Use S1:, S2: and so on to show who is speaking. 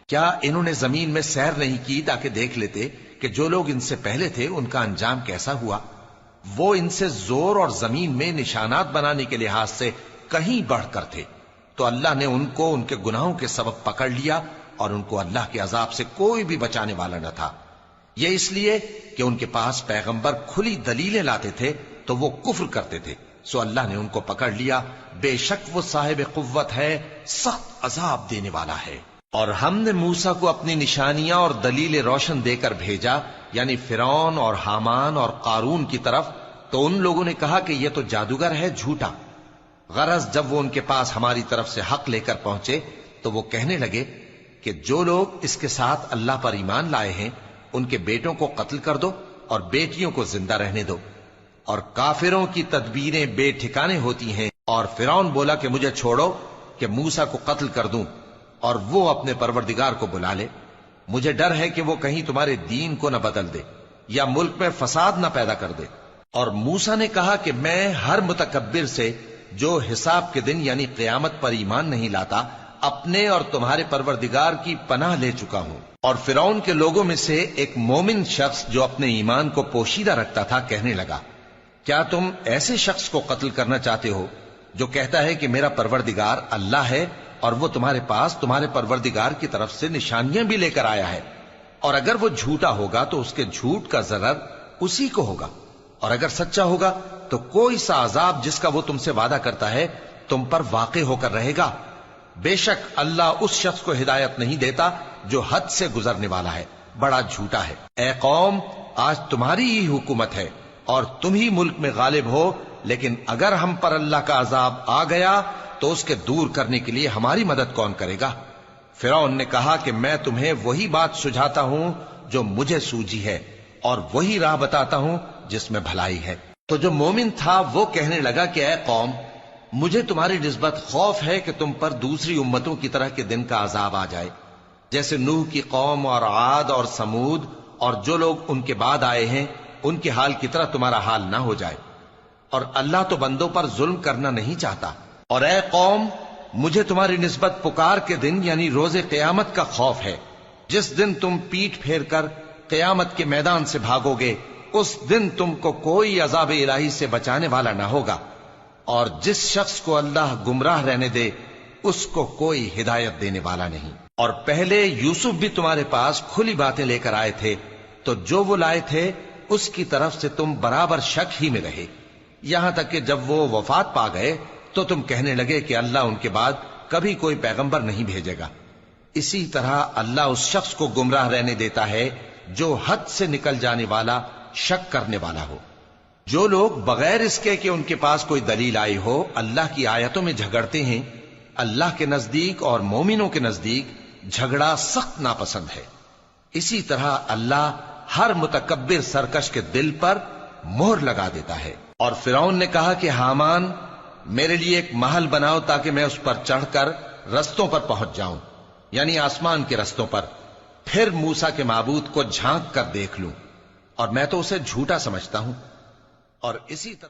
S1: کیا انہوں نے زمین میں سیر نہیں کی تاکہ دیکھ لیتے کہ جو لوگ ان سے پہلے تھے ان کا انجام کیسا ہوا؟ وہ ان سے زور اور زمین میں نشانات بنانے کے لحاظ سے کہیں بڑھ کر تھے، تو اللہ نے ان کو ان کے گناہوں کے سبب پکڑ لیا اور ان کو اللہ کے عذاب سے کوئی بھی بچانے والا نہ تھا۔ یہ اس لیے کہ ان کے پاس پیغمبر کھلی دلیلیں لاتے تھے تو وہ کفر کرتے تھے، سو اللہ نے ان کو پکڑ لیا، بے شک وہ صاحب قوت ہے، سخت عذاب دینے والا ہے۔ اور ہم نے موسیٰ کو اپنی نشانیاں اور دلیل روشن دے کر بھیجا، یعنی فرعون اور حامان اور قارون کی طرف، تو ان لوگوں نے کہا کہ یہ تو جادوگر ہے، جھوٹا۔ غرض جب وہ ان کے پاس ہماری طرف سے حق لے کر پہنچے تو وہ کہنے لگے کہ جو لوگ اس کے ساتھ اللہ پر ایمان لائے ہیں ان کے بیٹوں کو قتل کر دو اور بیٹیوں کو زندہ رہنے دو، اور کافروں کی تدبیریں بے ٹھکانے ہوتی ہیں۔ اور فرعون بولا کہ مجھے چھوڑو کہ موسیٰ کو قتل کر دوں اور وہ اپنے پروردگار کو بلا لے، مجھے ڈر ہے کہ وہ کہیں تمہارے دین کو نہ بدل دے یا ملک میں فساد نہ پیدا کر دے۔ اور موسیٰ نے کہا کہ میں ہر متکبر سے جو حساب کے دن یعنی قیامت پر ایمان نہیں لاتا اپنے اور تمہارے پروردگار کی پناہ لے چکا ہوں۔ اور فرعون کے لوگوں میں سے ایک مومن شخص جو اپنے ایمان کو پوشیدہ رکھتا تھا کہنے لگا، کیا تم ایسے شخص کو قتل کرنا چاہتے ہو جو کہتا ہے کہ میرا پروردگار اللہ ہے اور وہ تمہارے پاس تمہارے پروردگار کی طرف سے نشانیاں بھی لے کر آیا ہے؟ اور اگر وہ جھوٹا ہوگا تو اس کے جھوٹ کا ضرر اسی کو ہوگا، اور اگر سچا ہوگا تو کوئی سا عذاب جس کا وہ تم سے وعدہ کرتا ہے تم پر واقع ہو کر رہے گا۔ بے شک اللہ اس شخص کو ہدایت نہیں دیتا جو حد سے گزرنے والا ہے، بڑا جھوٹا ہے۔ اے قوم، آج تمہاری ہی حکومت ہے اور تم ہی ملک میں غالب ہو، لیکن اگر ہم پر اللہ کا عذاب آ گیا تو اس کے دور کرنے کے لیے ہماری مدد کون کرے گا؟ فرعون نے کہا کہ میں تمہیں وہی بات سجھاتا ہوں جو مجھے سوجھی ہے اور وہی راہ بتاتا ہوں جس میں بھلائی ہے۔ تو جو مومن تھا وہ کہنے لگا کہ اے قوم، مجھے تمہاری نسبت خوف ہے کہ تم پر دوسری امتوں کی طرح کے دن کا عذاب آ جائے، جیسے نوح کی قوم اور عاد اور سمود اور جو لوگ ان کے بعد آئے ہیں ان کے حال کی طرح تمہارا حال نہ ہو جائے، اور اللہ تو بندوں پر ظلم کرنا نہیں چاہتا۔ اور اے قوم، مجھے تمہاری نسبت پکار کے دن یعنی روز قیامت کا خوف ہے، جس دن تم پیٹ پھیر کر قیامت کے میدان سے بھاگو گے، اس دن تم کو کوئی عذاب الہی سے بچانے والا نہ ہوگا، اور جس شخص کو اللہ گمراہ رہنے دے اس کو کوئی ہدایت دینے والا نہیں۔ اور پہلے یوسف بھی تمہارے پاس کھلی باتیں لے کر آئے تھے، تو جو وہ لائے تھے اس کی طرف سے تم برابر شک ہی میں رہے، یہاں تک کہ جب وہ وفات پا گئے تو تم کہنے لگے کہ اللہ ان کے بعد کبھی کوئی پیغمبر نہیں بھیجے گا۔ اسی طرح اللہ اس شخص کو گمراہ رہنے دیتا ہے جو حد سے نکل جانے والا، شک کرنے والا ہو۔ جو لوگ بغیر اس کے کہ ان کے پاس کوئی دلیل آئی ہو اللہ کی آیتوں میں جھگڑتے ہیں، اللہ کے نزدیک اور مومنوں کے نزدیک جھگڑا سخت ناپسند ہے۔ اسی طرح اللہ ہر متکبر سرکش کے دل پر مہر لگا دیتا ہے۔ اور فرعون نے کہا کہ حامان، میرے لیے ایک محل بناؤ تاکہ میں اس پر چڑھ کر رستوں پر پہنچ جاؤں، یعنی آسمان کے رستوں پر، پھر موسیٰ کے معبود کو جھانک کر دیکھ لوں، اور میں تو اسے جھوٹا سمجھتا ہوں۔ اور اسی طرح